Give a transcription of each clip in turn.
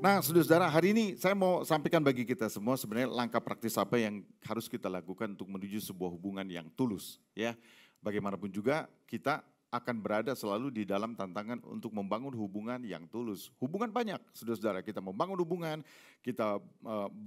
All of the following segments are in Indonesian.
Nah, saudara-saudara, hari ini saya mau sampaikan bagi kita semua sebenarnya langkah praktis apa yang harus kita lakukan untuk menuju sebuah hubungan yang tulus, ya. Bagaimanapun juga kita akan berada selalu di dalam tantangan untuk membangun hubungan yang tulus. Hubungan banyak, saudara-saudara, kita membangun hubungan, kita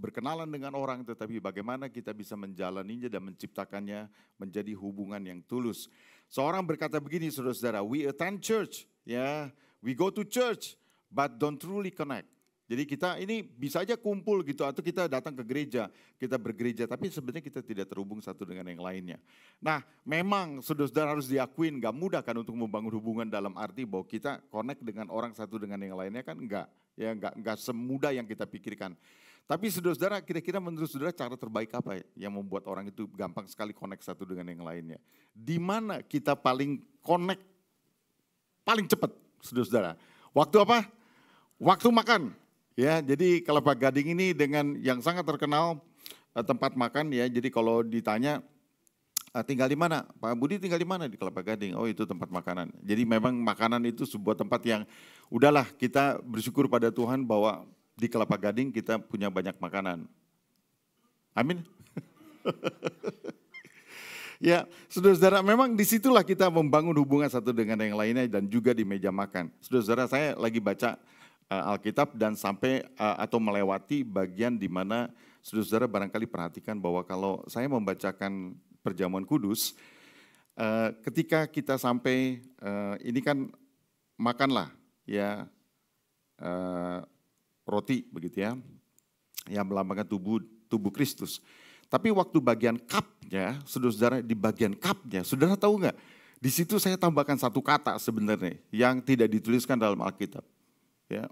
berkenalan dengan orang, tetapi bagaimana kita bisa menjalaninya dan menciptakannya menjadi hubungan yang tulus. Seorang berkata begini, saudara-saudara, we attend church, ya, we go to church, but don't truly connect. Jadi kita ini bisa aja kumpul gitu atau kita datang ke gereja, kita bergereja, tapi sebenarnya kita tidak terhubung satu dengan yang lainnya. Nah, memang saudara-saudara harus diakuin gak mudah kan untuk membangun hubungan dalam arti bahwa kita connect dengan orang satu dengan yang lainnya kan enggak. Ya enggak semudah yang kita pikirkan. Tapi saudara-saudara, kira-kira menurut saudara cara terbaik apa yang membuat orang itu gampang sekali connect satu dengan yang lainnya? Di mana kita paling connect paling cepat, saudara-saudara? Waktu apa? Waktu makan. Ya, jadi Kelapa Gading ini dengan yang sangat terkenal tempat makan ya. Jadi kalau ditanya tinggal di mana? Pak Budi tinggal di mana? Di Kelapa Gading. Oh, itu tempat makanan. Jadi memang makanan itu sebuah tempat yang udahlah kita bersyukur pada Tuhan bahwa di Kelapa Gading kita punya banyak makanan. Amin. Ya, saudara-saudara, memang disitulah kita membangun hubungan satu dengan yang lainnya dan juga di meja makan. Saudara-saudara, saya lagi baca Alkitab dan sampai atau melewati bagian di mana saudara-saudara barangkali perhatikan bahwa kalau saya membacakan perjamuan kudus, ketika kita sampai ini kan makanlah ya roti begitu ya, yang melambangkan tubuh Kristus. Tapi waktu bagian cupnya, saudara-saudara di bagian cupnya, saudara tahu nggak? Di situ saya tambahkan satu kata sebenarnya yang tidak dituliskan dalam Alkitab. Ya,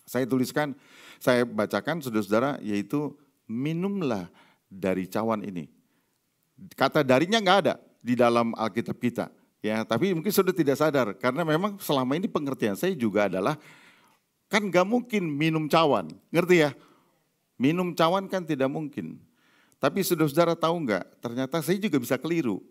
saya tuliskan, saya bacakan saudara-saudara, yaitu minumlah dari cawan ini. Kata darinya nggak ada di dalam Alkitab kita, ya. Tapi mungkin saudara tidak sadar karena memang selama ini pengertian saya juga adalah kan nggak mungkin minum cawan, ngerti ya? Minum cawan kan tidak mungkin. Tapi saudara-saudara tahu nggak? Ternyata saya juga bisa keliru.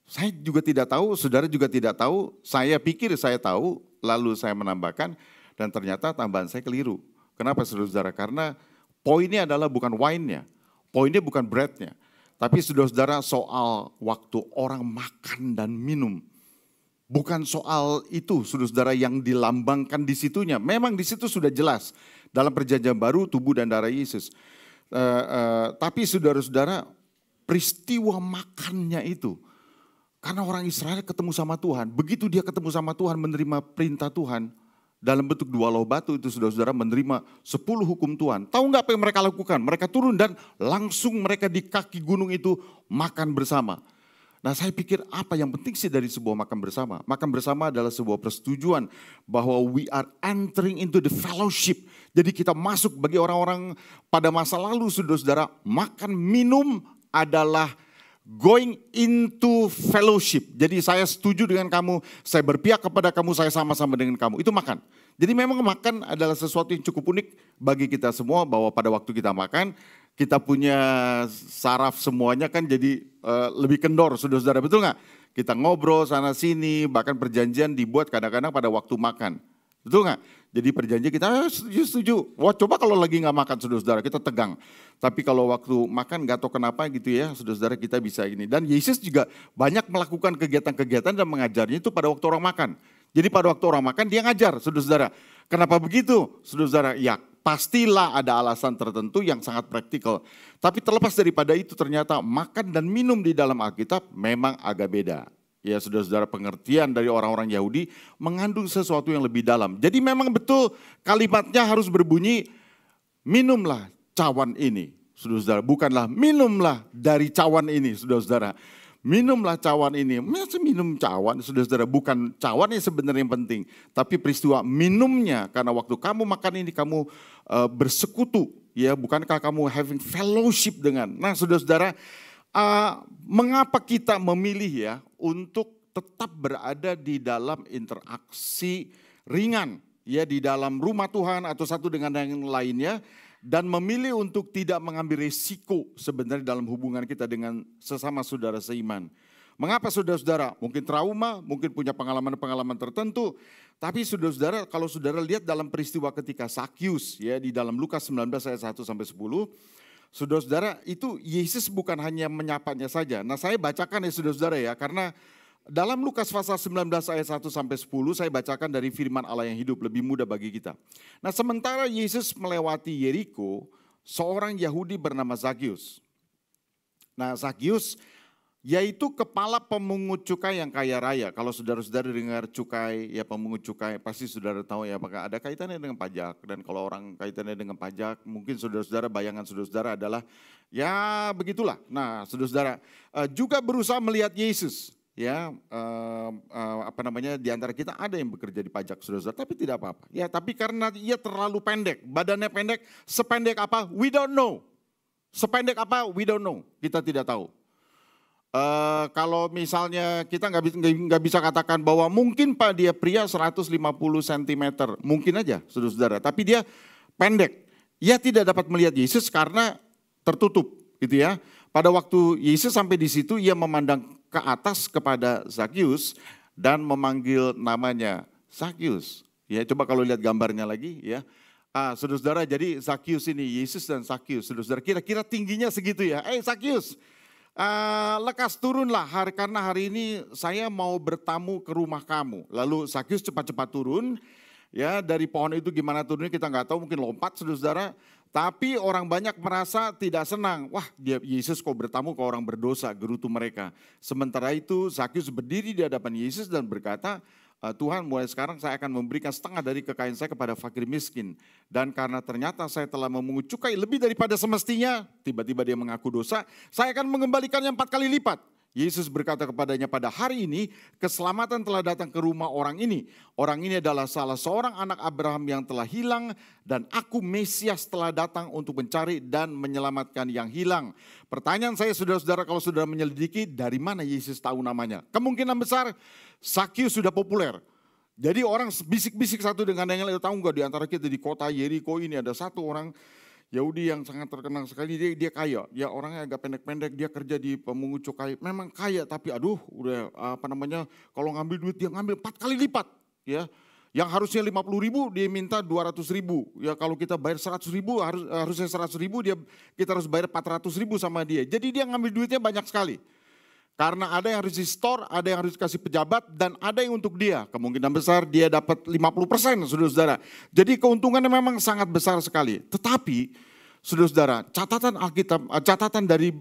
Saya juga tidak tahu, saudara juga tidak tahu, saya pikir saya tahu, lalu saya menambahkan, dan ternyata tambahan saya keliru. Kenapa saudara-saudara? Karena poinnya adalah bukan wine-nya, poinnya bukan bread-nya, tapi saudara-saudara soal waktu orang makan dan minum. Bukan soal itu saudara-saudara yang dilambangkan di situnya, memang di situ sudah jelas, dalam perjanjian baru tubuh dan darah Yesus. Tapi saudara-saudara, peristiwa makannya itu, karena orang Israel ketemu sama Tuhan, begitu dia ketemu sama Tuhan menerima perintah Tuhan, dalam bentuk 2 loh batu itu saudara-saudara menerima 10 hukum Tuhan. Tahu nggak apa yang mereka lakukan? Mereka turun dan langsung mereka di kaki gunung itu makan bersama. Nah saya pikir apa yang penting sih dari sebuah makan bersama? Makan bersama adalah sebuah persetujuan bahwa we are entering into the fellowship. Jadi kita masuk bagi orang-orang pada masa lalu saudara-saudara, makan minum adalah going into fellowship. Jadi saya setuju dengan kamu, saya berpihak kepada kamu, saya sama-sama dengan kamu. Itu makan. Jadi memang makan adalah sesuatu yang cukup unik bagi kita semua bahwa pada waktu kita makan, kita punya saraf semuanya kan jadi lebih kendor, saudara-saudara, betul nggak? Kita ngobrol sana sini, bahkan perjanjian dibuat kadang-kadang pada waktu makan. Betul nggak? Jadi perjanjian kita setuju. Wah coba kalau lagi nggak makan saudara-saudara kita tegang. Tapi kalau waktu makan nggak tahu kenapa gitu ya saudara-saudara kita bisa ini. Dan Yesus juga banyak melakukan kegiatan-kegiatan dan mengajarnya itu pada waktu orang makan. Jadi pada waktu orang makan dia ngajar saudara-saudara. Kenapa begitu saudara-saudara? Ya pastilah ada alasan tertentu yang sangat praktikal. Tapi terlepas daripada itu ternyata makan dan minum di dalam Alkitab memang agak beda. Ya saudara-saudara pengertian dari orang-orang Yahudi mengandung sesuatu yang lebih dalam. Jadi memang betul kalimatnya harus berbunyi minumlah cawan ini. Saudara-saudara bukanlah minumlah dari cawan ini saudara-saudara. Minumlah cawan ini. Masa minum cawan saudara-saudara bukan cawan yang sebenarnya yang penting. Tapi peristiwa minumnya karena waktu kamu makan ini kamu bersekutu. Ya bukankah kamu having fellowship dengan. Nah saudara-saudara. Mengapa kita memilih ya untuk tetap berada di dalam interaksi ringan ya di dalam rumah Tuhan atau satu dengan yang lainnya dan memilih untuk tidak mengambil risiko sebenarnya dalam hubungan kita dengan sesama saudara seiman. Mengapa saudara-saudara? Mungkin trauma, mungkin punya pengalaman-pengalaman tertentu. Tapi saudara-saudara, kalau saudara lihat dalam peristiwa ketika Sakyus ya di dalam Lukas 19 ayat 1 sampai 10, saudara-saudara itu Yesus bukan hanya menyapanya saja. Nah, saya bacakan ya saudara-saudara ya, karena dalam Lukas pasal 19 ayat 1 sampai 10 saya bacakan dari firman Allah yang hidup, lebih mudah bagi kita. Nah, sementara Yesus melewati Yeriko, seorang Yahudi bernama Zakyus. Nah, Zakyus yaitu kepala pemungut cukai yang kaya raya. Kalau saudara-saudara dengar cukai, ya pemungut cukai, pasti saudara tahu ya apakah ada kaitannya dengan pajak. Dan kalau orang kaitannya dengan pajak, mungkin saudara-saudara, bayangan saudara-saudara adalah ya begitulah. Nah, saudara-saudara juga berusaha melihat Yesus. Ya, di antara kita ada yang bekerja di pajak, saudara-saudara, tapi tidak apa-apa. Ya, tapi karena ia terlalu pendek, badannya pendek, sependek apa? We don't know. Sependek apa? We don't know. Kita tidak tahu. Kalau misalnya kita nggak bisa katakan bahwa mungkin Pak dia pria 150 cm, mungkin aja saudara-saudara, tapi dia pendek. Ia tidak dapat melihat Yesus karena tertutup, gitu ya. Pada waktu Yesus sampai di situ, ia memandang ke atas kepada Zakyus dan memanggil namanya Zakyus. Ya, coba kalau lihat gambarnya lagi, ya. Saudara-saudara, jadi Zakyus ini, Yesus dan Zakyus, saudara-saudara, kira-kira tingginya segitu ya. Zakyus, lekas turunlah karena hari ini saya mau bertamu ke rumah kamu. Lalu Zakyus cepat-cepat turun, ya dari pohon itu gimana turunnya kita nggak tahu, mungkin lompat saudara-saudara. Tapi orang banyak merasa tidak senang. Wah, Yesus kok bertamu ke orang berdosa, gerutu mereka. Sementara itu Zakyus berdiri di hadapan Yesus dan berkata, Tuhan, mulai sekarang saya akan memberikan setengah dari kekayaan saya kepada fakir miskin. Dan karena ternyata saya telah memungut cukai lebih daripada semestinya, tiba-tiba dia mengaku dosa, saya akan mengembalikannya 4 kali lipat. Yesus berkata kepadanya, pada hari ini keselamatan telah datang ke rumah orang ini. Orang ini adalah salah seorang anak Abraham yang telah hilang, dan aku Mesias telah datang untuk mencari dan menyelamatkan yang hilang. Pertanyaan saya saudara-saudara, kalau saudara menyelidiki, dari mana Yesus tahu namanya? Kemungkinan besar Zakyus sudah populer. Jadi orang bisik-bisik satu dengan yang lain, tahu nggak di antara kita di kota Yeriko ini ada satu orang Yahudi yang sangat terkenal sekali, dia kaya, ya orangnya agak pendek-pendek, dia kerja di pemungut cukai, memang kaya tapi aduh udah kalau ngambil duit dia ngambil 4 kali lipat, ya. Yang harusnya 50.000 dia minta 200.000, ya kalau kita bayar 100.000 harusnya 100.000 kita harus bayar 400.000 sama dia. Jadi dia ngambil duitnya banyak sekali. Karena ada yang harus di store, ada yang harus dikasih pejabat, dan ada yang untuk dia. Kemungkinan besar dia dapat 50%, saudara-saudara. Jadi keuntungannya memang sangat besar sekali. Tetapi, saudara-saudara, catatan dari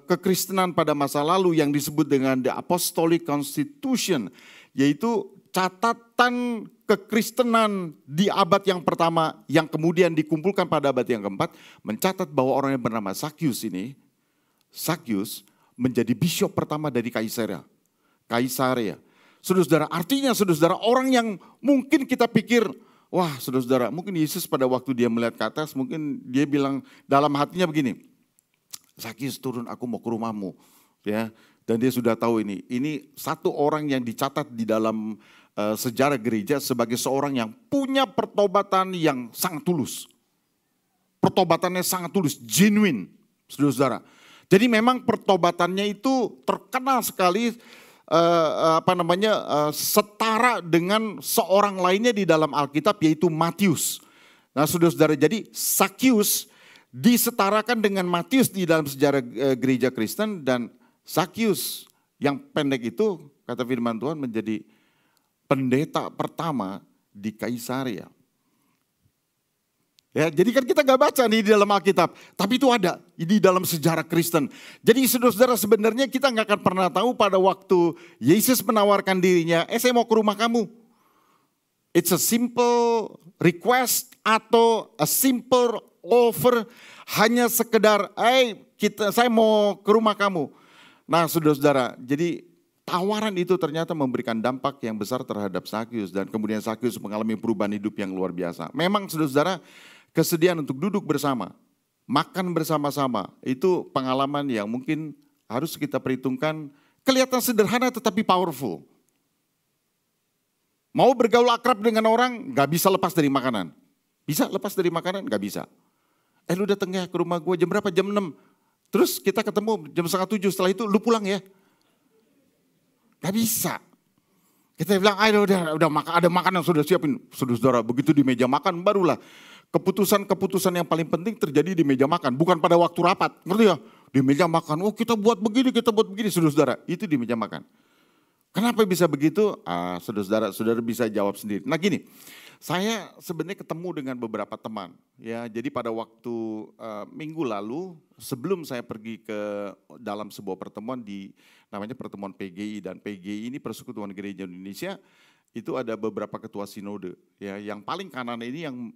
kekristenan pada masa lalu yang disebut dengan The Apostolic Constitution, yaitu catatan kekristenan di abad yang pertama yang kemudian dikumpulkan pada abad yang keempat, mencatat bahwa orang yang bernama Zakyus ini, Zakyus menjadi bishop pertama dari Kaisarea. Saudara-saudara, artinya saudara-saudara, orang yang mungkin kita pikir, wah saudara-saudara, mungkin Yesus pada waktu dia melihat ke atas, mungkin dia bilang dalam hatinya begini, Zakyus turun, aku mau ke rumahmu. Ya, dan dia sudah tahu ini satu orang yang dicatat di dalam sejarah gereja sebagai seorang yang punya pertobatan yang sangat tulus. Pertobatannya sangat tulus, genuine, saudara-saudara. Jadi memang pertobatannya itu terkenal sekali setara dengan seorang lainnya di dalam Alkitab, yaitu Matius. Nah saudara-saudara, jadi Zakyus disetarakan dengan Matius di dalam sejarah gereja Kristen, dan Zakyus yang pendek itu kata firman Tuhan menjadi pendeta pertama di Kaisarea. Ya, jadi kan kita gak baca nih di dalam Alkitab, tapi itu ada di dalam sejarah Kristen. Jadi saudara-saudara, sebenarnya kita gak akan pernah tahu pada waktu Yesus menawarkan dirinya, saya mau ke rumah kamu. It's a simple request atau a simple offer, hanya sekedar, saya mau ke rumah kamu. Nah saudara-saudara, jadi tawaran itu ternyata memberikan dampak yang besar terhadap Zakyus, dan kemudian Zakyus mengalami perubahan hidup yang luar biasa. Memang saudara-saudara, kesediaan untuk duduk bersama, makan bersama-sama, itu pengalaman yang mungkin harus kita perhitungkan, kelihatan sederhana tetapi powerful. Mau bergaul akrab dengan orang, gak bisa lepas dari makanan. Bisa lepas dari makanan? Gak bisa. Lu datang ya ke rumah gue jam berapa? Jam 6. Terus kita ketemu jam 6:30, setelah itu lu pulang ya. Gak bisa. Kita bilang, ayo udah makan, ada makanan sudah siapin. Saudara-saudara, begitu di meja makan barulah keputusan-keputusan yang paling penting terjadi di meja makan. Bukan pada waktu rapat, ngerti ya? Di meja makan, oh kita buat begini, saudara-saudara. Itu di meja makan. Kenapa bisa begitu? Saudara-saudara bisa jawab sendiri. Nah gini, saya sebenarnya ketemu dengan beberapa teman. Ya, jadi pada waktu minggu lalu, sebelum saya pergi ke dalam sebuah pertemuan namanya pertemuan PGI, dan PGI ini Persekutuan Gereja Indonesia, itu ada beberapa ketua sinode. Ya, yang paling kanan ini yang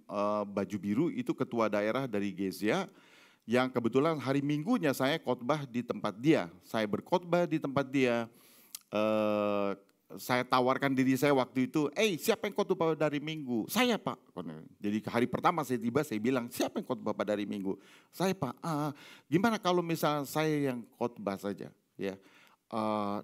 baju biru itu ketua daerah dari Gezia, yang kebetulan hari Minggunya saya khotbah di tempat dia. Saya berkhotbah di tempat dia. Saya tawarkan diri saya waktu itu, siapa yang khotbah dari Minggu? Saya Pak. Jadi hari pertama saya tiba, saya bilang, siapa yang khotbah dari Minggu? Saya Pak. Gimana kalau misalnya saya yang khotbah saja? Ya,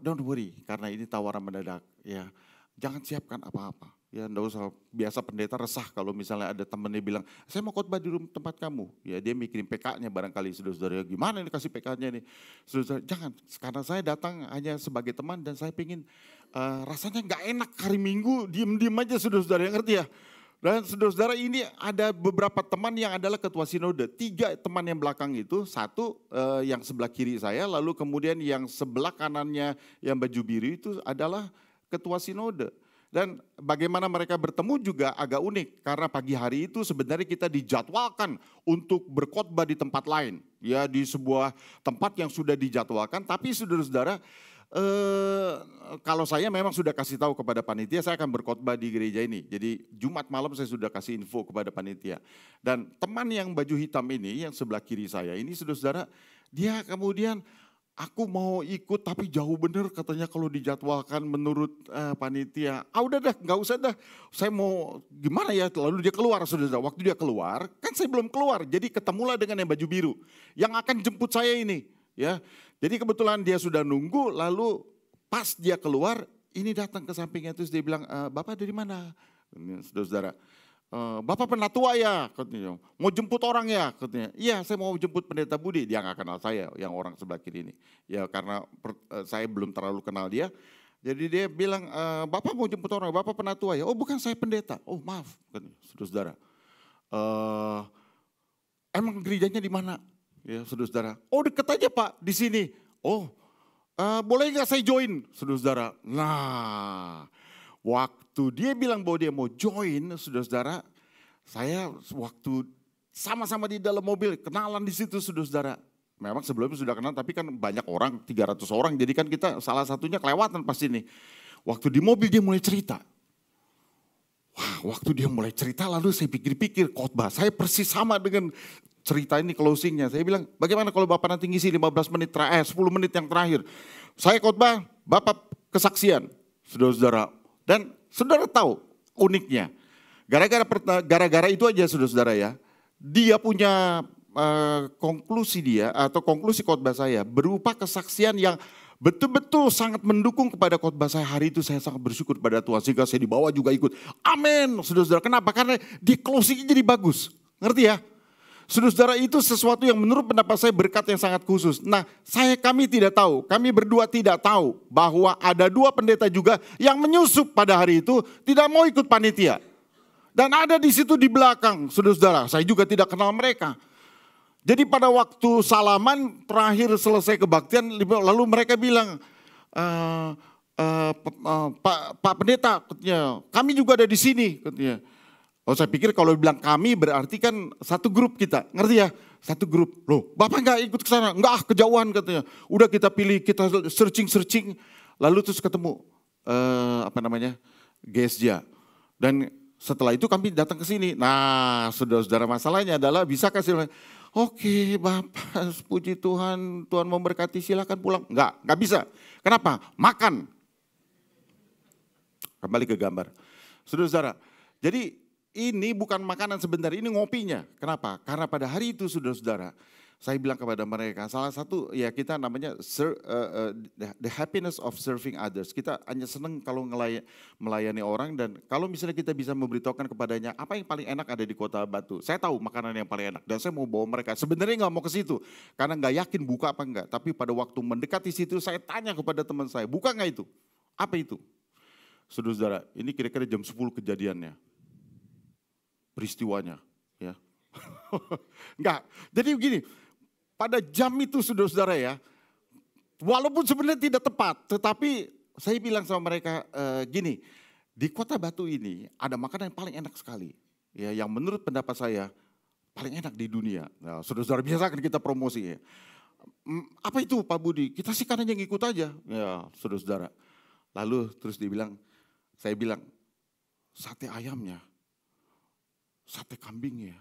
don't worry, karena ini tawaran mendadak. Ya, jangan siapkan apa-apa. Ya, enggak usah. Biasa pendeta resah kalau misalnya ada temennya bilang, saya mau khotbah di rumah tempat kamu. Ya, dia mikirin PK-nya barangkali, saudara-saudara. Gimana ini kasih PK-nya nih? Saudara, jangan. Karena saya datang hanya sebagai teman dan saya ingin rasanya nggak enak hari Minggu, diem-diem aja saudara-saudara, ngerti ya? Dan saudara-saudara ini ada beberapa teman yang adalah ketua sinode. 3 teman yang belakang itu, 1 yang sebelah kiri saya, lalu kemudian yang sebelah kanannya yang baju biru itu adalah ketua sinode. Dan bagaimana mereka bertemu juga agak unik, karena pagi hari itu sebenarnya kita dijadwalkan untuk berkhotbah di tempat lain. Ya, di sebuah tempat yang sudah dijadwalkan, tapi saudara-saudara, kalau saya memang sudah kasih tahu kepada panitia, saya akan berkhotbah di gereja ini. Jadi Jumat malam saya sudah kasih info kepada panitia. Dan teman yang baju hitam ini, yang sebelah kiri saya ini, saudara-saudara, dia kemudian, aku mau ikut tapi jauh bener katanya kalau dijadwalkan menurut panitia. Udah dah, nggak usah dah. Saya mau gimana ya, lalu dia keluar saudara. Waktu dia keluar, kan saya belum keluar. Jadi ketemulah dengan yang baju biru. Yang akan jemput saya ini. Ya, jadi kebetulan dia sudah nunggu, lalu pas dia keluar, ini datang ke sampingnya terus dia bilang, Bapak dari mana? Saudara-saudara. Bapak penatua ya, katanya. Mau jemput orang ya, katanya. Iya, saya mau jemput pendeta Budi. Dia nggak kenal saya, yang orang sebelah kiri ini. Ya karena saya belum terlalu kenal dia. Jadi dia bilang, Bapak mau jemput orang, Bapak penatua ya. Oh bukan, saya pendeta. Oh maaf, katanya, saudara. Emang gerejanya di mana? Ya saudara. Oh deket aja Pak, di sini. Oh, boleh nggak saya join, saudara? Nah, waktu dia bilang bahwa dia mau join, saudara, saya waktu sama-sama di dalam mobil, kenalan di situ, saudara. Memang sebelumnya sudah kenal, tapi kan banyak orang, 300 orang, jadi kan kita salah satunya kelewatan pasti nih. Waktu di mobil dia mulai cerita. Wah, waktu dia mulai cerita, lalu saya pikir-pikir khotbah, saya persis sama dengan cerita ini closingnya. Saya bilang, bagaimana kalau Bapak nanti ngisi 15 menit, 10 menit yang terakhir. Saya khotbah, Bapak kesaksian, saudara-saudara. Dan saudara tahu uniknya, gara-gara itu aja saudara-saudara ya, dia punya konklusi dia atau konklusi khotbah saya berupa kesaksian yang betul-betul sangat mendukung kepada khotbah saya hari itu. Saya sangat bersyukur pada Tuhan sehingga saya dibawa juga ikut. Amin, saudara-saudara. Kenapa? Karena di closingnya jadi bagus, ngerti ya? Saudara-saudara, itu sesuatu yang menurut pendapat saya berkat yang sangat khusus. Nah, kami tidak tahu, kami berdua tidak tahu bahwa ada 2 pendeta juga yang menyusup pada hari itu tidak mau ikut panitia. Dan ada di situ di belakang, saudara-saudara, saya juga tidak kenal mereka. Jadi pada waktu salaman terakhir selesai kebaktian, lalu mereka bilang, Pak Pendeta, katanya, kami juga ada di sini, katanya. Oh saya pikir kalau bilang kami berarti kan satu grup kita, ngerti ya? Satu grup. Loh, Bapak nggak ikut ke sana? Enggak, kejauhan katanya. Udah kita pilih, kita searching, lalu terus ketemu Gezia. Dan setelah itu kami datang ke sini. Nah, saudara-saudara, masalahnya adalah bisa kasih, oke Bapak, puji Tuhan, Tuhan memberkati, silakan pulang. Enggak bisa. Kenapa? Makan. Kembali ke gambar. Saudara-saudara, jadi ini bukan makanan sebentar, ini ngopinya. Kenapa? Karena pada hari itu saudara-saudara, saya bilang kepada mereka, salah satu ya kita namanya the happiness of serving others. Kita hanya senang kalau melayani orang, dan kalau misalnya kita bisa memberitahukan kepadanya apa yang paling enak ada di Kota Batu. Saya tahu makanan yang paling enak dan saya mau bawa mereka. Sebenarnya nggak mau ke situ karena nggak yakin buka apa enggak. Tapi pada waktu mendekati situ saya tanya kepada teman saya, buka nggak itu? Apa itu? Saudara-saudara, ini kira-kira jam 10 kejadiannya. Peristiwanya. Ya. Enggak, jadi begini, pada jam itu saudara-saudara ya, walaupun sebenarnya tidak tepat, tetapi saya bilang sama mereka gini, di Kota Batu ini ada makanan yang paling enak sekali. Ya, yang menurut pendapat saya paling enak di dunia. Nah, saudara-saudara biasa kan kita promosi ya. Apa itu Pak Budi? Kita sih kan hanya ngikut aja. Ya, saudara-saudara. Lalu terus saya bilang, sate ayamnya, sate kambingnya,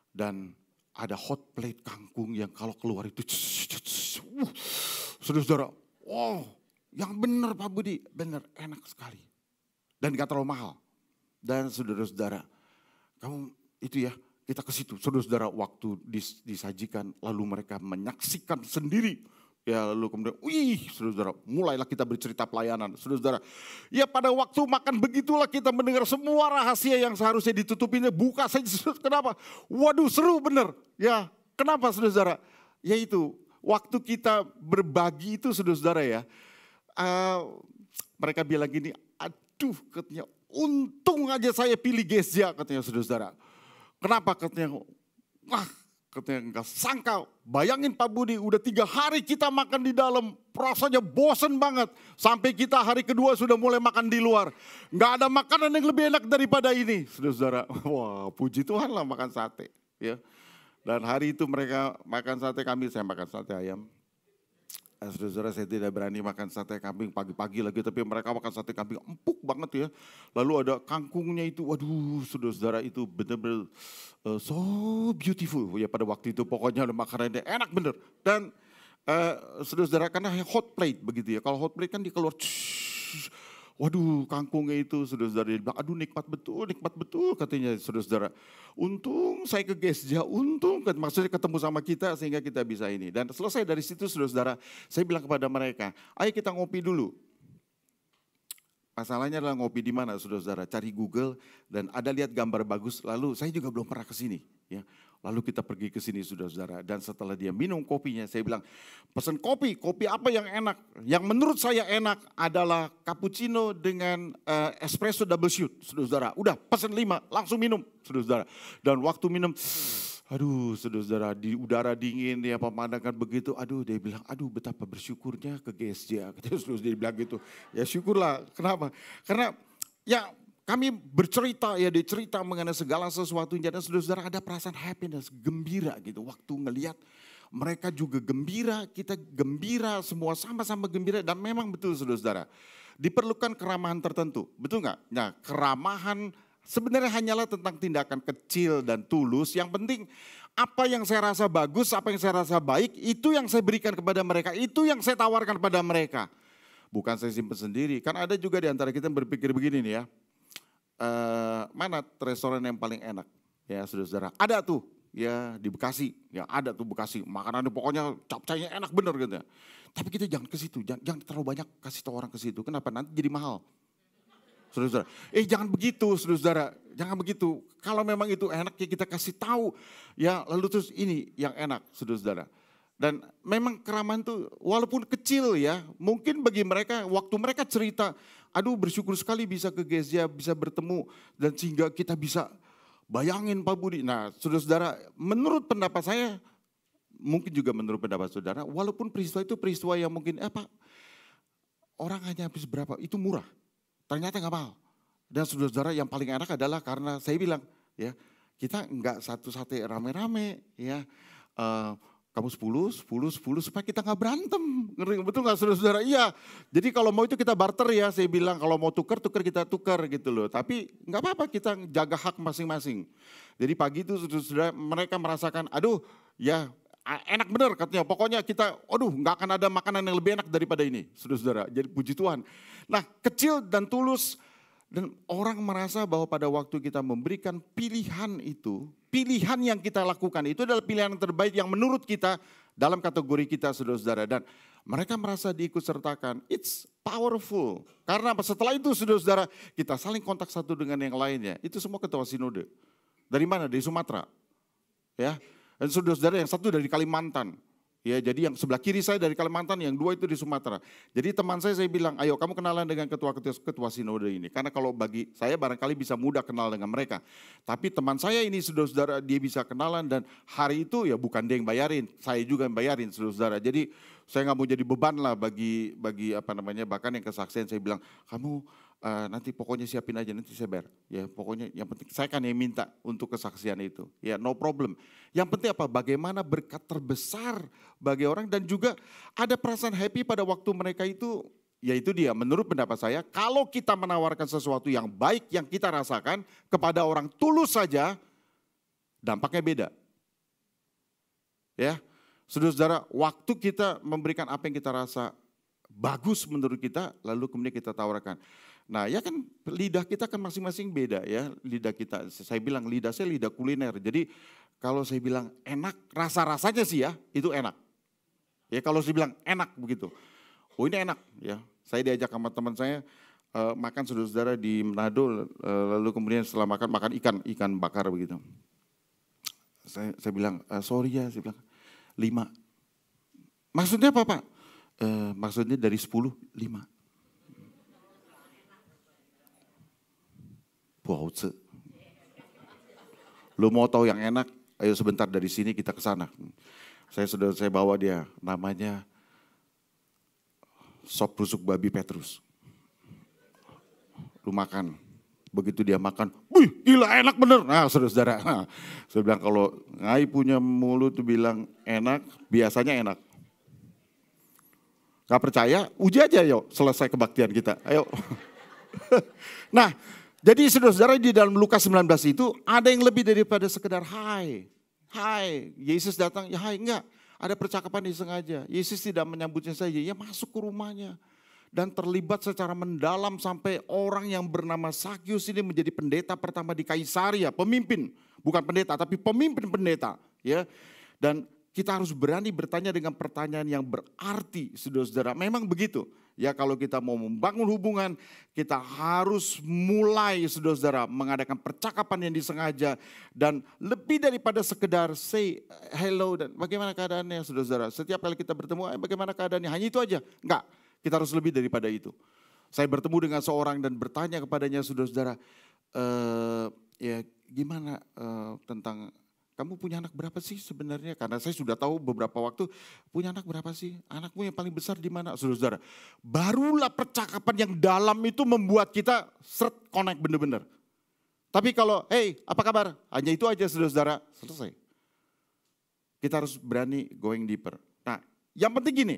dan ada hot plate kangkung yang kalau keluar itu, saudara-saudara, wow, yang benar Pak Budi, benar enak sekali. Dan gak terlalu mahal. Dan saudara-saudara, kamu itu ya, kita ke situ, saudara-saudara, waktu disajikan, lalu mereka menyaksikan sendiri. Ya lalu kemudian, saudara-saudara, mulailah kita bercerita pelayanan. Saudara-saudara, ya pada waktu makan begitulah kita mendengar semua rahasia yang seharusnya ditutupinnya. Buka saja, kenapa? Waduh seru bener. Ya, kenapa saudara-saudara? Yaitu, waktu kita berbagi itu saudara-saudara ya, mereka bilang gini, aduh katanya, untung aja saya pilih Gezia katanya saudara-saudara. Kenapa katanya, wah katanya enggak sangka, bayangin Pak Budi udah 3 hari kita makan di dalam, rasanya bosen banget. Sampai kita hari kedua sudah mulai makan di luar. Enggak ada makanan yang lebih enak daripada ini. Saudara-saudara, wah puji Tuhan lah makan sate. Ya. Dan hari itu mereka makan sate kambing, saya makan sate ayam. Saudara-saudara, saya tidak berani makan sate kambing pagi-pagi lagi, tapi mereka makan sate kambing empuk banget ya. Lalu ada kangkungnya itu, waduh saudara-saudara itu benar-benar so beautiful. Ya pada waktu itu pokoknya makanannya enak bener. Dan saudara-saudara karena hot plate begitu ya, kalau hot plate kan dikeluar, waduh kangkungnya itu saudara-saudara bilang, aduh nikmat betul katanya saudara-saudara. Untung saya ke Gezia, untung maksudnya ketemu sama kita sehingga kita bisa ini. Dan selesai dari situ saudara-saudara, saya bilang kepada mereka, ayo kita ngopi dulu. Masalahnya adalah ngopi di mana saudara-saudara, cari Google dan ada lihat gambar bagus, lalu saya juga belum pernah ke sini. Ya. Lalu kita pergi ke sini saudara-saudara, dan setelah dia minum kopinya saya bilang, pesan kopi apa yang enak? Yang menurut saya enak adalah cappuccino dengan espresso double shoot saudara-saudara. Udah pesan 5, langsung minum saudara-saudara. Dan waktu minum, aduh saudara-saudara, di udara dingin ya pemandangan begitu, aduh dia bilang, aduh betapa bersyukurnya ke Gezia. Terus dia bilang gitu, ya syukurlah, kenapa? Karena ya kami bercerita ya, dicerita mengenai segala sesuatunya dan saudara-saudara ada perasaan happiness, gembira gitu. Waktu ngelihat mereka juga gembira, kita gembira, semua sama-sama gembira dan memang betul saudara-saudara. Diperlukan keramahan tertentu, betul nggak? Nah keramahan sebenarnya hanyalah tentang tindakan kecil dan tulus. Yang penting apa yang saya rasa bagus, apa yang saya rasa baik, itu yang saya berikan kepada mereka, itu yang saya tawarkan kepada mereka. Bukan saya simpan sendiri, kan ada juga di antara kita yang berpikir begini nih ya. Mana restoran yang paling enak ya saudara-saudara, ada tuh ya di Bekasi, ya ada tuh Bekasi, makanannya pokoknya capcaynya enak bener gitu ya. Tapi kita jangan ke situ, jangan terlalu banyak kasih tahu orang ke situ, kenapa? Nanti jadi mahal. Saudara-saudara, jangan begitu saudara-saudara, jangan begitu. Kalau memang itu enak ya kita kasih tahu ya, lalu terus ini yang enak saudara-saudara. Dan memang keramahan itu walaupun kecil ya, mungkin bagi mereka waktu mereka cerita, aduh bersyukur sekali bisa ke Gezia, bisa bertemu dan sehingga kita bisa bayangin Pak Budi. Nah saudara-saudara, menurut pendapat saya, mungkin juga menurut pendapat saudara, walaupun peristiwa itu peristiwa yang mungkin orang hanya habis berapa, itu murah. Ternyata nggak mahal. Dan saudara-saudara yang paling enak adalah karena saya bilang ya, kita nggak satu sate rame-rame ya. Kamu 10 supaya kita nggak berantem. Betul nggak saudara-saudara? Iya. Jadi kalau mau itu kita barter ya, saya bilang kalau mau tukar kita tukar gitu loh. Tapi nggak apa-apa, kita jaga hak masing-masing. Jadi pagi itu saudara mereka merasakan, aduh ya enak bener katanya. Pokoknya kita, aduh nggak akan ada makanan yang lebih enak daripada ini saudara-saudara. Jadi puji Tuhan. Nah kecil dan tulus. Dan orang merasa bahwa pada waktu kita memberikan pilihan itu, pilihan yang kita lakukan itu adalah pilihan yang terbaik yang menurut kita dalam kategori kita saudara-saudara. Dan mereka merasa diikut sertakan, it's powerful. Karena setelah itu saudara-saudara kita saling kontak satu dengan yang lainnya. Itu semua ketua sinode. Dari mana? Dari Sumatera. Ya. Dan saudara-saudara yang satu dari Kalimantan. Ya, jadi yang sebelah kiri saya dari Kalimantan, yang 2 itu di Sumatera. Jadi teman saya bilang, ayo kamu kenalan dengan ketua sinode ini. Karena kalau bagi saya barangkali bisa mudah kenal dengan mereka. Tapi teman saya ini saudara-saudara, dia bisa kenalan dan hari itu ya bukan dia yang bayarin, saya juga yang bayarin saudara-saudara. Jadi saya nggak mau jadi beban lah bagi apa namanya, bahkan yang kesaksian saya bilang, kamu nanti pokoknya siapin aja, nanti saya bayar. Ya pokoknya yang penting saya kan yang minta untuk kesaksian itu. Ya no problem. Yang penting apa? Bagaimana berkat terbesar bagi orang dan juga ada perasaan happy pada waktu mereka itu, ya itu dia menurut pendapat saya, kalau kita menawarkan sesuatu yang baik yang kita rasakan kepada orang tulus saja, dampaknya beda. Ya, saudara-saudara, waktu kita memberikan apa yang kita rasa bagus menurut kita, lalu kemudian kita tawarkan. Nah ya kan lidah kita kan masing-masing beda ya, lidah kita, saya bilang lidah saya lidah kuliner. Jadi kalau saya bilang enak, rasa-rasanya sih ya itu enak. Ya kalau saya bilang enak begitu, oh ini enak ya. Saya diajak sama teman saya makan saudara-saudara di Manado, lalu kemudian setelah makan ikan bakar begitu. Saya bilang sorry ya, saya bilang 5. Maksudnya apa Pak? Maksudnya dari 10, 5. Buauce. Lu mau tahu yang enak? Ayo sebentar dari sini kita ke sana. Saya bawa dia, namanya sop rusuk babi Petrus. Lu makan. Begitu dia makan, wih gila enak bener. Nah saudara-saudara, saya bilang kalau ngai punya mulut tuh bilang enak, biasanya enak. Gak percaya, uji aja yuk, selesai kebaktian kita, ayo. Nah, jadi saudara-saudara di dalam Lukas 19 itu ada yang lebih daripada sekedar hai. Hai, Yesus datang, ya hai, enggak. Ada percakapan disengaja, Yesus tidak menyambutnya saja, ya masuk ke rumahnya. Dan terlibat secara mendalam sampai orang yang bernama Sakyus ini menjadi pendeta pertama di Kaisaria, pemimpin, bukan pendeta tapi pemimpin pendeta, ya. Dan kita harus berani bertanya dengan pertanyaan yang berarti, saudara-saudara. Memang begitu, ya kalau kita mau membangun hubungan, kita harus mulai, saudara-saudara, mengadakan percakapan yang disengaja dan lebih daripada sekedar say hello dan bagaimana keadaannya, saudara-saudara. Setiap kali kita bertemu, bagaimana keadaannya, hanya itu aja, enggak. Kita harus lebih daripada itu. Saya bertemu dengan seorang dan bertanya kepadanya, saudara-saudara, ya gimana tentang kamu punya anak berapa sih sebenarnya? Karena saya sudah tahu beberapa waktu, punya anak berapa sih? Anakmu yang paling besar di mana? Saudara-saudara, barulah percakapan yang dalam itu membuat kita connect benar-benar. Tapi kalau, hey apa kabar? Hanya itu aja saudara-saudara, selesai. Kita harus berani going deeper. Nah yang penting gini,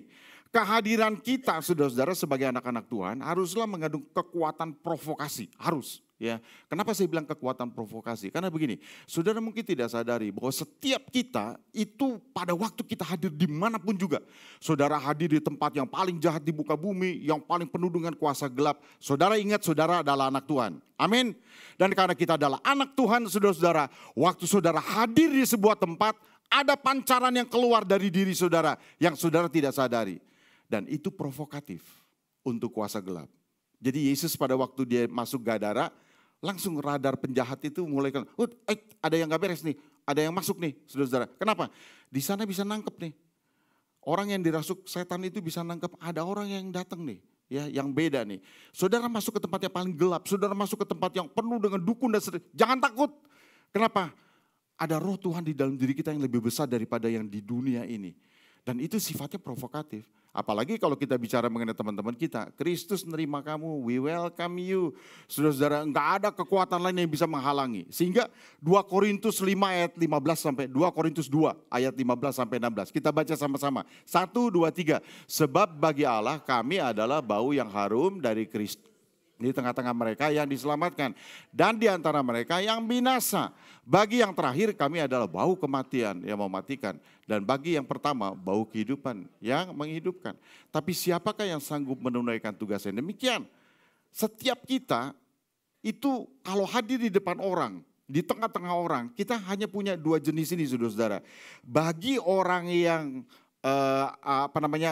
kehadiran kita saudara-saudara sebagai anak-anak Tuhan haruslah mengandung kekuatan provokasi, harus. Ya, kenapa saya bilang kekuatan provokasi? Karena begini, saudara mungkin tidak sadari bahwa setiap kita itu pada waktu kita hadir dimanapun juga. Saudara hadir di tempat yang paling jahat di muka bumi, yang paling penuh dengan kuasa gelap. Saudara ingat saudara adalah anak Tuhan. Amin. Dan karena kita adalah anak Tuhan saudara-saudara, waktu saudara hadir di sebuah tempat, ada pancaran yang keluar dari diri saudara yang saudara tidak sadari. Dan itu provokatif untuk kuasa gelap. Jadi Yesus pada waktu dia masuk Gadara, langsung radar penjahat itu mulai kan, ada yang gak beres nih, ada yang masuk nih, saudara-saudara. Kenapa? Di sana bisa nangkep nih. Orang yang dirasuk setan itu bisa nangkep, ada orang yang datang nih, ya, yang beda nih. Saudara masuk ke tempat yang paling gelap, saudara masuk ke tempat yang penuh dengan dukun dan jangan takut. Kenapa? Ada roh Tuhan di dalam diri kita yang lebih besar daripada yang di dunia ini. Dan itu sifatnya provokatif. Apalagi kalau kita bicara mengenai teman-teman kita. Kristus nerima kamu, we welcome you. Saudara-saudara, enggak ada kekuatan lain yang bisa menghalangi. Sehingga 2 Korintus 5 ayat 15 sampai 2 Korintus 2 ayat 15 sampai 16. Kita baca sama-sama. 1, 2, 3. Sebab bagi Allah kami adalah bau yang harum dari Kristus di tengah-tengah mereka yang diselamatkan dan di antara mereka yang binasa. Bagi yang terakhir kami adalah bau kematian yang mematikan dan bagi yang pertama bau kehidupan yang menghidupkan. Tapi siapakah yang sanggup menunaikan tugas yang demikian? Setiap kita itu kalau hadir di depan orang, di tengah-tengah orang, kita hanya punya 2 jenis ini saudara-saudara. Bagi orang yang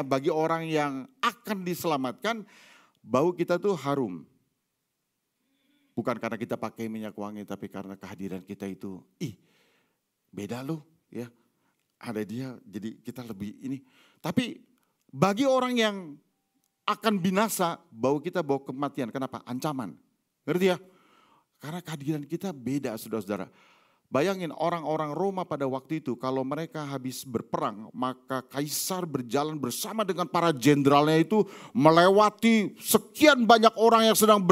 bagi orang yang akan diselamatkan, bau kita tuh harum. Bukan karena kita pakai minyak wangi, tapi karena kehadiran kita itu, beda loh ya. ada dia, jadi kita lebih ini. Tapi bagi orang yang akan binasa, kita bawa kematian. Kenapa? Ancaman. Ngerti ya? Karena kehadiran kita beda, saudara-saudara. Bayangin orang-orang Roma pada waktu itu, kalau mereka habis berperang, maka kaisar berjalan bersama dengan para jenderalnya itu melewati sekian banyak orang yang sedang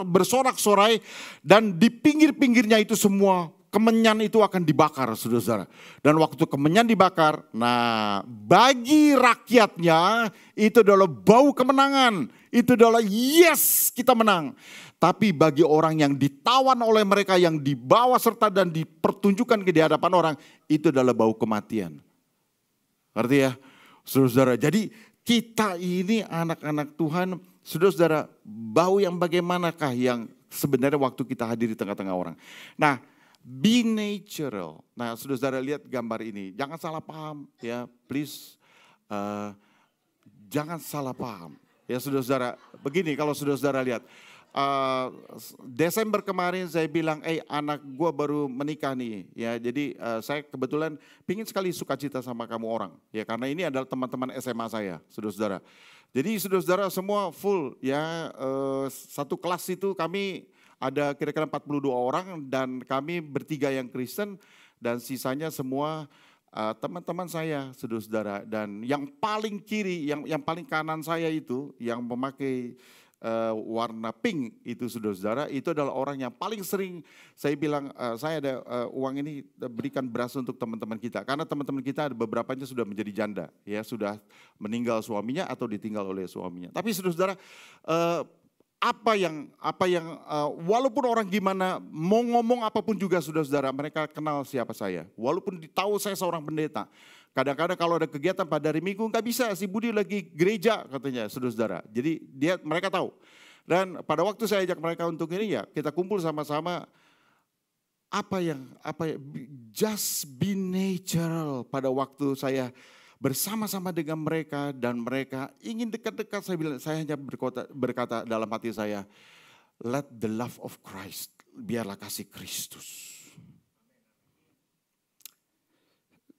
bersorak-sorai, dan di pinggir-pinggirnya itu semua kemenyan itu akan dibakar, saudara-saudara. Dan waktu kemenyan dibakar, nah bagi rakyatnya itu adalah bau kemenangan. Itu adalah yes, kita menang. Tapi bagi orang yang ditawan oleh mereka, yang dibawa serta dan dipertunjukkan di hadapan orang, itu adalah bau kematian. Ngerti ya? Saudara-saudara, jadi kita ini anak-anak Tuhan, saudara-saudara, bau yang bagaimanakah yang sebenarnya waktu kita hadir di tengah-tengah orang. Nah, be natural. Nah, saudara-saudara lihat gambar ini, jangan salah paham ya, please. Jangan salah paham. Ya saudara-saudara, begini kalau saudara-saudara lihat. Desember kemarin saya bilang, anak gue baru menikah nih, ya. Jadi saya kebetulan pingin sekali sukacita sama kamu orang, ya. Karena ini adalah teman-teman SMA saya, saudara-saudara. Jadi saudara-saudara semua full, ya. Satu kelas itu kami ada kira-kira 42 orang dan kami bertiga yang Kristen dan sisanya semua teman-teman saya, saudara-saudara. Dan yang paling kiri, yang paling kanan saya itu yang memakai warna pink itu, saudara-saudara, itu adalah orang yang paling sering saya bilang, saya ada uang ini berikan beras untuk teman-teman kita. Karena teman-teman kita ada beberapanya sudah menjadi janda, ya, sudah meninggal suaminya atau ditinggal oleh suaminya. Tapi saudara-saudara, apa yang walaupun orang gimana mau ngomong apapun juga, saudara-saudara, mereka kenal siapa saya. Walaupun tahu saya seorang pendeta. Kadang-kadang kalau ada kegiatan pada hari Minggu nggak bisa, si Budi lagi gereja katanya, saudara-saudara. Jadi mereka tahu. Dan pada waktu saya ajak mereka untuk ini, ya kita kumpul sama-sama. Just be natural. Pada waktu saya bersama-sama dengan mereka dan mereka ingin dekat-dekat, saya hanya berkata dalam hati saya, let the love of Christ, biarlah kasih Kristus.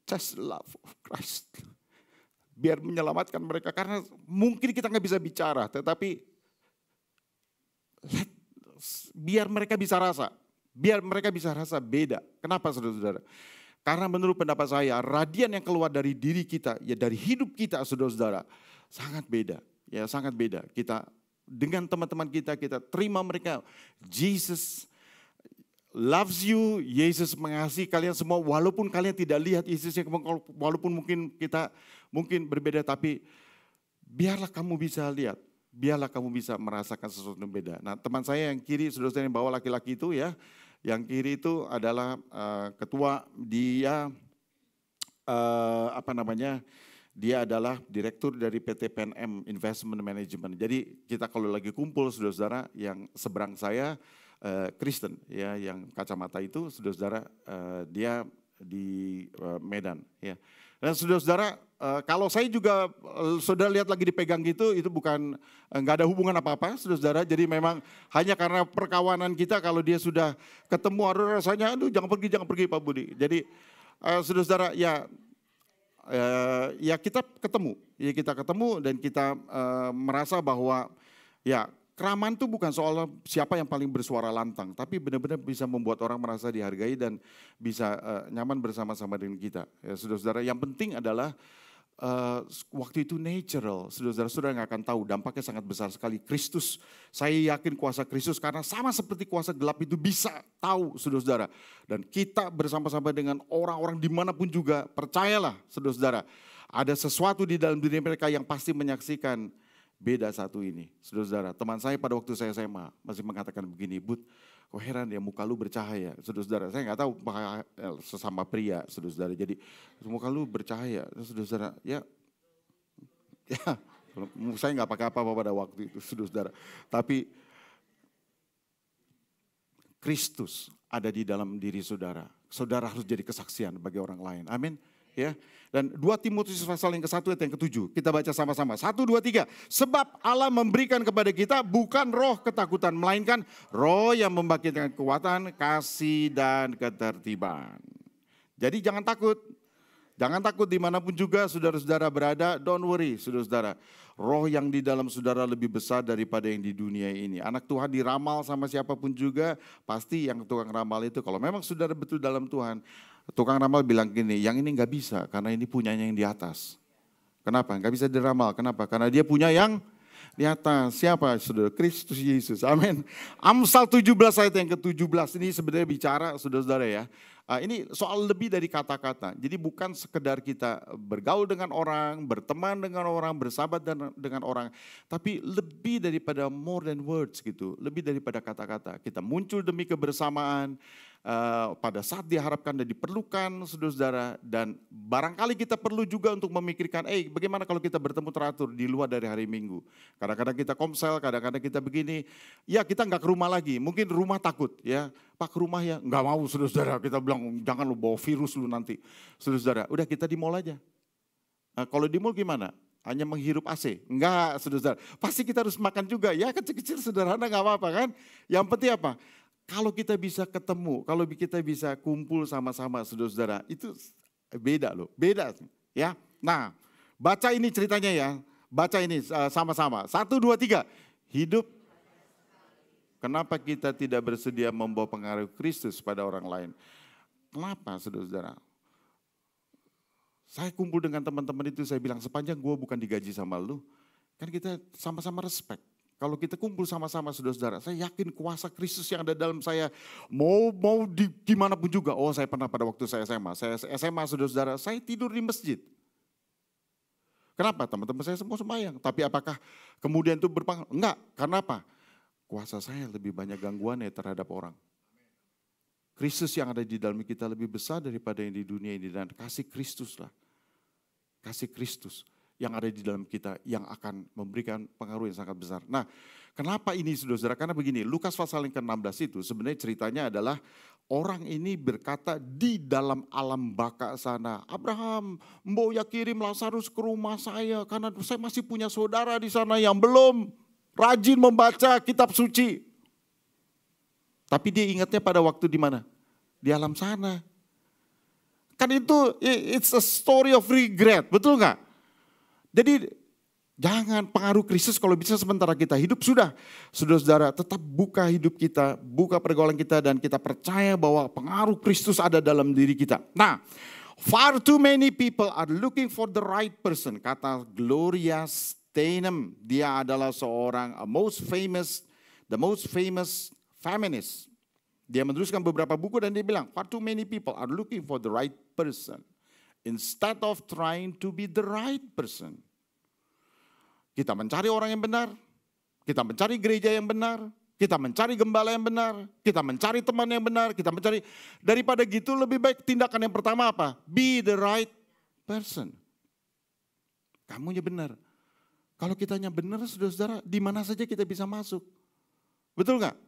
Just love of Christ. Biar menyelamatkan mereka, karena mungkin kita nggak bisa bicara, tetapi biar mereka bisa rasa. Biar mereka bisa rasa beda. Kenapa, saudara-saudara? Karena menurut pendapat saya, radian yang keluar dari diri kita, ya dari hidup kita, saudara-saudara, sangat beda. Ya sangat beda. Kita dengan teman-teman kita terima mereka. Jesus loves you, Yesus mengasihi kalian semua, walaupun kalian tidak lihat Yesusnya, walaupun mungkin berbeda, tapi biarlah kamu bisa lihat, biarlah kamu bisa merasakan sesuatu yang beda. Nah, teman saya yang kiri, saudara-saudara yang bawa laki-laki itu, ya, yang kiri itu adalah ketua, dia dia adalah direktur dari PT PNM Investment Management. Jadi kita kalau lagi kumpul, saudara-saudara, yang seberang saya Kristen, ya, yang kacamata itu, saudara-saudara, dia di Medan, ya. Dan saudara-saudara, kalau saya juga, saudara lihat lagi dipegang gitu, itu bukan, nggak ada hubungan apa-apa, saudara-saudara. Jadi memang hanya karena perkawanan kita, kalau dia sudah ketemu, rasanya, aduh jangan pergi Pak Budi. Jadi saudara-saudara, ya kita ketemu dan kita merasa bahwa, ya, keramaan itu bukan soal siapa yang paling bersuara lantang, tapi benar-benar bisa membuat orang merasa dihargai dan bisa nyaman bersama-sama dengan kita. Ya, saudara-saudara, yang penting adalah waktu itu natural. Saudara-saudara nggak akan tahu, dampaknya sangat besar sekali. Kristus, saya yakin kuasa Kristus, karena sama seperti kuasa gelap itu bisa tahu, saudara-saudara. Dan kita bersama-sama dengan orang-orang dimanapun juga, percayalah, saudara-saudara, ada sesuatu di dalam diri mereka yang pasti menyaksikan beda satu ini. Saudara-saudara, teman saya pada waktu saya SMA masih mengatakan begini, Bud, kok heran ya muka lu bercahaya. Saudara-saudara, saya nggak tahu sesama pria, saudara-saudara. Jadi muka lu bercahaya, saudara-saudara. Ya, saya nggak pakai apa-apa pada waktu itu, saudara-saudara. Tapi Kristus ada di dalam diri saudara. Saudara harus jadi kesaksian bagi orang lain. Amin. Ya, dan 2 Timotius pasal yang ke-1 ayat yang ke-7. Kita baca sama-sama. 1, 2, 3. Sebab Allah memberikan kepada kita bukan roh ketakutan, melainkan roh yang membangkitkan kekuatan, kasih dan ketertiban. Jadi jangan takut. Jangan takut dimanapun juga saudara-saudara berada, don't worry saudara-saudara. Roh yang di dalam saudara lebih besar daripada yang di dunia ini. Anak Tuhan diramal sama siapapun juga, pasti yang tukang ramal itu, kalau memang saudara betul dalam Tuhan, tukang ramal bilang gini, yang ini nggak bisa karena ini punyanya yang di atas. Kenapa? Nggak bisa diramal, kenapa? Karena dia punya yang di atas. Siapa saudara? Kristus Yesus. Amin. Amsal 17 ayat yang ke-17 ini sebenarnya bicara saudara-saudara ya. Ini soal lebih dari kata-kata. Jadi bukan sekedar kita bergaul dengan orang, berteman dengan orang, bersahabat dengan orang. Tapi lebih daripada more than words gitu. Lebih daripada kata-kata. Kita muncul demi kebersamaan. Pada saat diharapkan dan diperlukan saudara-saudara, dan barangkali kita perlu juga untuk memikirkan, bagaimana kalau kita bertemu teratur di luar dari hari Minggu. Kadang-kadang kita komsel, kadang-kadang kita begini, ya kita nggak ke rumah lagi, mungkin rumah takut ya, Pak ke rumah ya, nggak mau saudara-saudara, kita bilang jangan lu bawa virus lu nanti. Saudara-saudara, udah kita di mall aja. Kalau di mall gimana? Hanya menghirup AC? Enggak saudara-saudara, pasti kita harus makan juga, ya kecil-kecil sederhana nggak apa-apa kan. Yang penting apa? Kalau kita bisa ketemu, kalau kita bisa kumpul sama-sama saudara-saudara, itu beda loh, beda ya. Nah, baca ini ceritanya ya, baca ini sama-sama. 1, 2, 3, hidup. Kenapa kita tidak bersedia membawa pengaruh Kristus pada orang lain? Kenapa saudara-saudara? Saya kumpul dengan teman-teman itu, saya bilang sepanjang gue bukan digaji sama lu, kan kita sama-sama respect. Kalau kita kumpul sama-sama saudara-saudara, saya yakin kuasa Kristus yang ada dalam saya mau di gimana pun juga. Oh, saya pernah pada waktu saya SMA saudara-saudara, saya tidur di masjid. Kenapa? Teman-teman saya semua sembahyang. Tapi apakah kemudian itu berpengaruh? Enggak, karena apa? Kuasa saya lebih banyak gangguannya terhadap orang. Kristus yang ada di dalam kita lebih besar daripada yang di dunia ini. Dan kasih Kristus lah. Kasih Kristus yang ada di dalam kita yang akan memberikan pengaruh yang sangat besar. Nah, kenapa ini saudara-saudara? Karena begini, Lukas pasal yang ke-16 itu sebenarnya ceritanya adalah orang ini berkata di dalam alam baka sana, Abraham, mbok ya kirim Lazarus ke rumah saya karena saya masih punya saudara di sana yang belum rajin membaca kitab suci. Tapi dia ingatnya pada waktu di mana? Di alam sana. Kan itu it's a story of regret, betul nggak? Jadi jangan pengaruh Kristus kalau bisa sementara kita hidup sudah. Saudara-saudara tetap buka hidup kita, buka pergaulan kita dan kita percaya bahwa pengaruh Kristus ada dalam diri kita. Nah, far too many people are looking for the right person. Kata Gloria Steinem, dia adalah seorang the most famous feminist. Dia menuliskan beberapa buku dan dia bilang, far too many people are looking for the right person instead of trying to be the right person. Kita mencari orang yang benar, kita mencari gereja yang benar, kita mencari gembala yang benar, kita mencari teman yang benar, kita mencari, daripada gitu lebih baik tindakan yang pertama apa? Be the right person. Kamunya benar. Kalau kitanya benar, saudara-saudara, di mana saja kita bisa masuk. Betul nggak?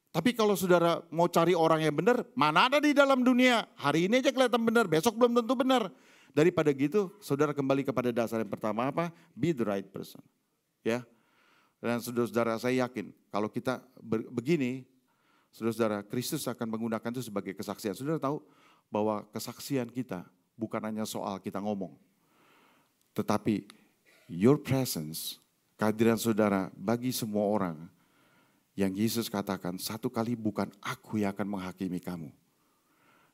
Tapi kalau saudara mau cari orang yang benar, mana ada di dalam dunia. Hari ini aja kelihatan benar, besok belum tentu benar. Daripada gitu, saudara kembali kepada dasar yang pertama apa? Be the right person. Ya. Dan saudara-saudara saya yakin, kalau kita begini, saudara-saudara, Kristus akan menggunakan itu sebagai kesaksian. Saudara tahu bahwa kesaksian kita bukan hanya soal kita ngomong. Tetapi your presence, kehadiran saudara bagi semua orang, yang Yesus katakan, satu kali bukan aku yang akan menghakimi kamu.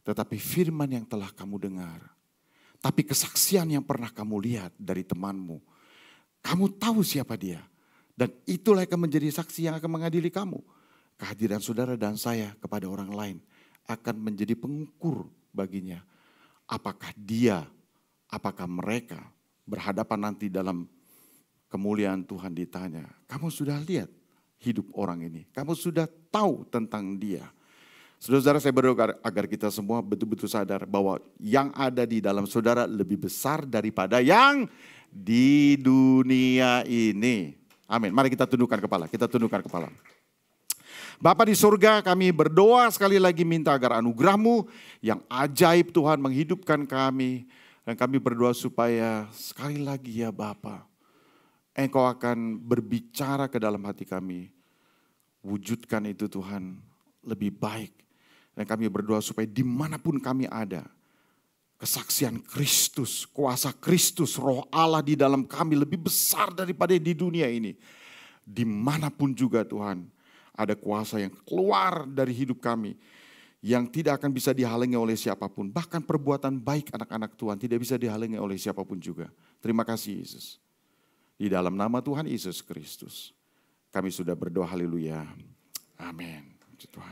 Tetapi firman yang telah kamu dengar. Tapi kesaksian yang pernah kamu lihat dari temanmu. Kamu tahu siapa dia. Dan itulah yang akan menjadi saksi yang akan mengadili kamu. Kehadiran saudara dan saya kepada orang lain akan menjadi pengukur baginya. Apakah dia, apakah mereka berhadapan nanti dalam kemuliaan Tuhan ditanya. Kamu sudah lihat hidup orang ini. Kamu sudah tahu tentang dia. Saudara-saudara, saya berdoa agar kita semua betul-betul sadar bahwa yang ada di dalam saudara lebih besar daripada yang di dunia ini. Amin. Mari kita tundukkan kepala. Kita tundukkan kepala. Bapa di surga, kami berdoa sekali lagi minta agar anugerah-Mu yang ajaib Tuhan menghidupkan kami. Dan kami berdoa supaya sekali lagi ya Bapa, Engkau akan berbicara ke dalam hati kami. Wujudkan itu Tuhan lebih baik. Dan kami berdoa supaya dimanapun kami ada, kesaksian Kristus, kuasa Kristus, roh Allah di dalam kami lebih besar daripada di dunia ini. Dimanapun juga Tuhan, ada kuasa yang keluar dari hidup kami, yang tidak akan bisa dihalangi oleh siapapun. Bahkan perbuatan baik anak-anak Tuhan tidak bisa dihalangi oleh siapapun juga. Terima kasih Yesus. Di dalam nama Tuhan Yesus Kristus, kami sudah berdoa, haleluya. Amin. Puji Tuhan.